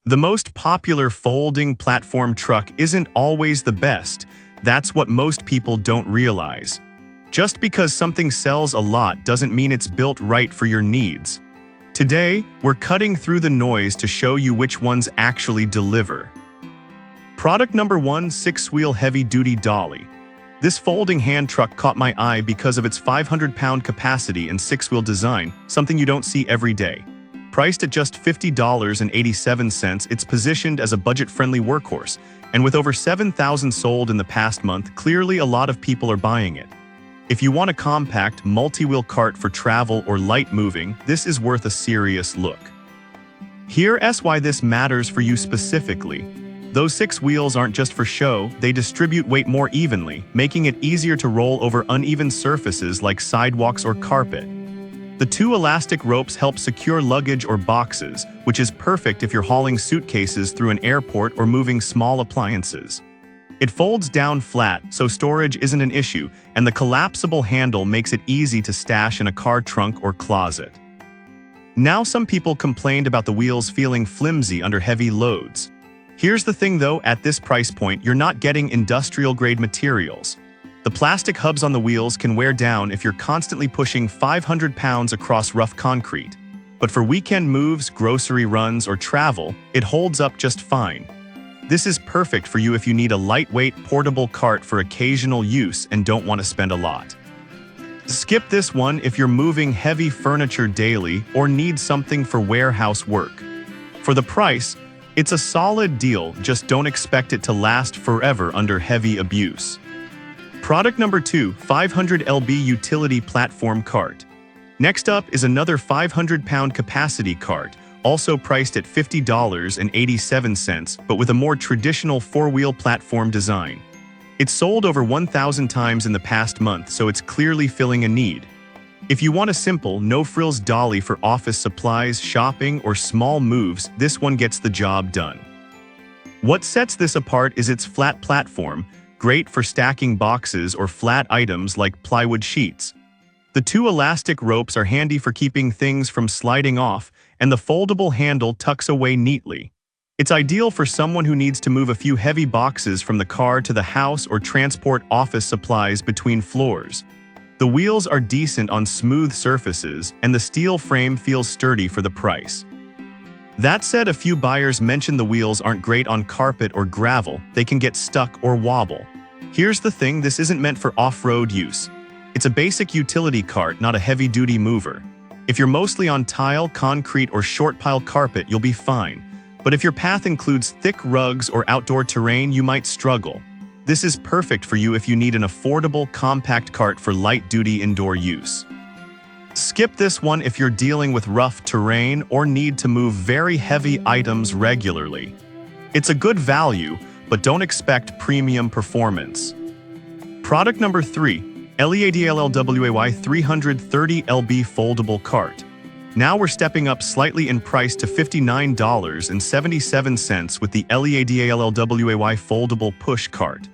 The most popular folding platform truck isn't always the best. That's what most people don't realize. Just because something sells a lot doesn't mean it's built right for your needs. Today, we're cutting through the noise to show you which ones actually deliver. Product number 1, 6-wheel heavy-duty dolly. This folding hand truck caught my eye because of its 500-pound capacity and 6-wheel design, something you don't see every day. Priced at just $50.87, it's positioned as a budget-friendly workhorse, and with over 7,000 sold in the past month, clearly a lot of people are buying it. If you want a compact, multi-wheel cart for travel or light moving, this is worth a serious look. Here's why this matters for you specifically. Those 6 wheels aren't just for show, they distribute weight more evenly, making it easier to roll over uneven surfaces like sidewalks or carpet. The 2 elastic ropes help secure luggage or boxes, which is perfect if you're hauling suitcases through an airport or moving small appliances. It folds down flat, so storage isn't an issue, and the collapsible handle makes it easy to stash in a car trunk or closet. Now, some people complained about the wheels feeling flimsy under heavy loads. Here's the thing though, at this price point, you're not getting industrial-grade materials. The plastic hubs on the wheels can wear down if you're constantly pushing 500 pounds across rough concrete. But for weekend moves, grocery runs, or travel, it holds up just fine. This is perfect for you if you need a lightweight, portable cart for occasional use and don't want to spend a lot. Skip this one if you're moving heavy furniture daily or need something for warehouse work. For the price, it's a solid deal, just don't expect it to last forever under heavy abuse. Product number 2, 500 lb utility platform cart. Next up is another 500-pound capacity cart, also priced at $50.87, but with a more traditional 4-wheel platform design. It's sold over 1,000 times in the past month, so it's clearly filling a need. If you want a simple, no-frills dolly for office supplies, shopping, or small moves, this one gets the job done. What sets this apart is its flat platform, great for stacking boxes or flat items like plywood sheets. The 2 elastic ropes are handy for keeping things from sliding off, and the foldable handle tucks away neatly. It's ideal for someone who needs to move a few heavy boxes from the car to the house or transport office supplies between floors. The wheels are decent on smooth surfaces, and the steel frame feels sturdy for the price. That said, a few buyers mention the wheels aren't great on carpet or gravel, they can get stuck or wobble. Here's the thing, this isn't meant for off-road use. It's a basic utility cart, not a heavy-duty mover. If you're mostly on tile, concrete, or short-pile carpet, you'll be fine. But if your path includes thick rugs or outdoor terrain, you might struggle. This is perfect for you if you need an affordable, compact cart for light-duty indoor use. Skip this one if you're dealing with rough terrain or need to move very heavy items regularly. It's a good value, but don't expect premium performance. Product number 3, LEADLLWAY 330 lb foldable cart. Now we're stepping up slightly in price to $59.77 with the LEADLLWAY foldable push cart.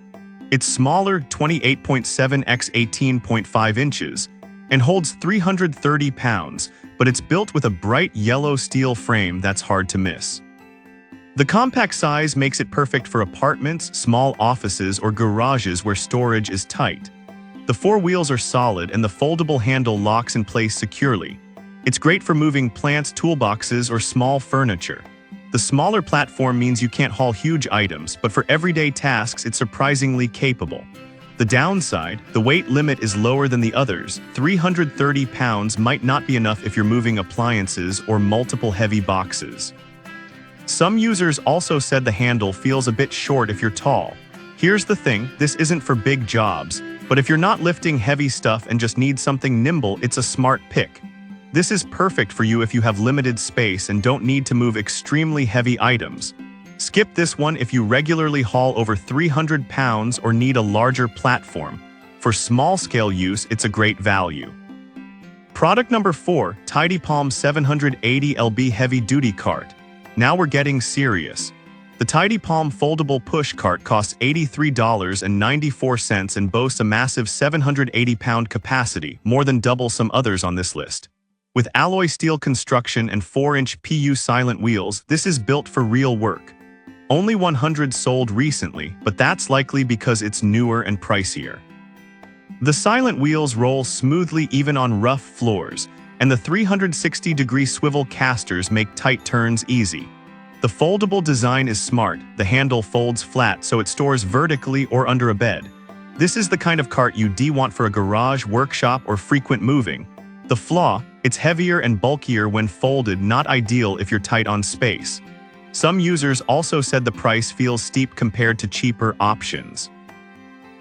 It's smaller, 28.7 x 18.5 inches, and holds 330 pounds, but it's built with a bright yellow steel frame that's hard to miss. The compact size makes it perfect for apartments, small offices, or garages where storage is tight. The 4 wheels are solid and the foldable handle locks in place securely. It's great for moving plants, toolboxes, or small furniture. The smaller platform means you can't haul huge items, but for everyday tasks it's surprisingly capable. The downside, the weight limit is lower than the others. 330 pounds might not be enough if you're moving appliances or multiple heavy boxes. Some users also said the handle feels a bit short if you're tall. Here's the thing, this isn't for big jobs, but if you're not lifting heavy stuff and just need something nimble, it's a smart pick. This is perfect for you if you have limited space and don't need to move extremely heavy items. Skip this one if you regularly haul over 300 pounds or need a larger platform. For small-scale use, it's a great value. Product number 4, Tidy Palm 780 lb heavy-duty cart. Now we're getting serious. The Tidy Palm foldable push cart costs $83.94 and boasts a massive 780-pound capacity, more than double some others on this list. With alloy steel construction and 4-inch PU silent wheels, this is built for real work. Only 100 sold recently, but that's likely because it's newer and pricier. The silent wheels roll smoothly even on rough floors, and the 360-degree swivel casters make tight turns easy. The foldable design is smart. The handle folds flat so it stores vertically or under a bed. This is the kind of cart you'd want for a garage, workshop, or frequent moving. The flaw: it's heavier and bulkier when folded, not ideal if you're tight on space. Some users also said the price feels steep compared to cheaper options.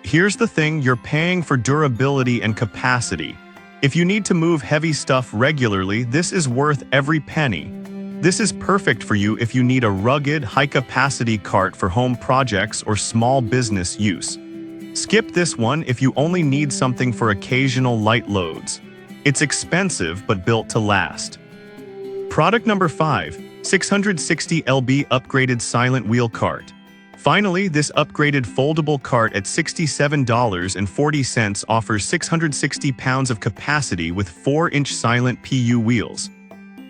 Here's the thing: you're paying for durability and capacity. If you need to move heavy stuff regularly, this is worth every penny. This is perfect for you if you need a rugged, high-capacity cart for home projects or small business use. Skip this one if you only need something for occasional light loads. It's expensive but built to last. Product number 5. 660 lb upgraded silent wheel cart. Finally, this upgraded foldable cart at $67.40 offers 660 pounds of capacity with 4-inch silent PU wheels.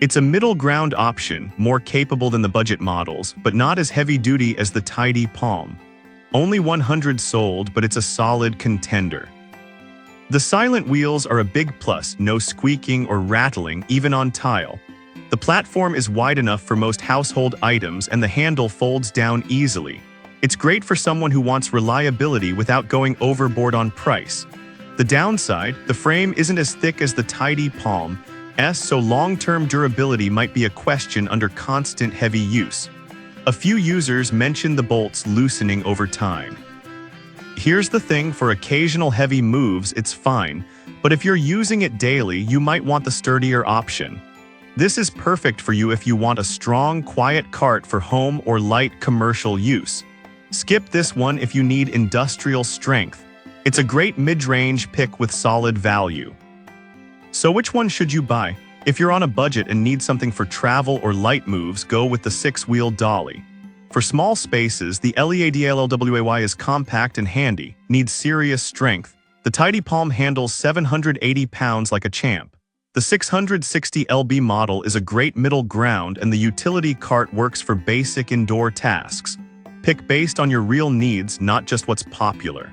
It's a middle ground option, more capable than the budget models, but not as heavy-duty as the Tidy Palm. Only 100 sold, but it's a solid contender. The silent wheels are a big plus, no squeaking or rattling, even on tile. The platform is wide enough for most household items and the handle folds down easily. It's great for someone who wants reliability without going overboard on price. The downside: the frame isn't as thick as the Tidy Palm, so long-term durability might be a question under constant heavy use. A few users mentioned the bolts loosening over time. Here's the thing: for occasional heavy moves, it's fine, but if you're using it daily, you might want the sturdier option. This is perfect for you if you want a strong, quiet cart for home or light commercial use. Skip this one if you need industrial strength. It's a great mid-range pick with solid value. So which one should you buy? If you're on a budget and need something for travel or light moves, go with the 6-wheel dolly. For small spaces, the LEADLLWAY is compact and handy, needs serious strength. The Tidy Palm handles 780 pounds like a champ. The 660 lb model is a great middle ground, and the utility cart works for basic indoor tasks. Pick based on your real needs, not just what's popular.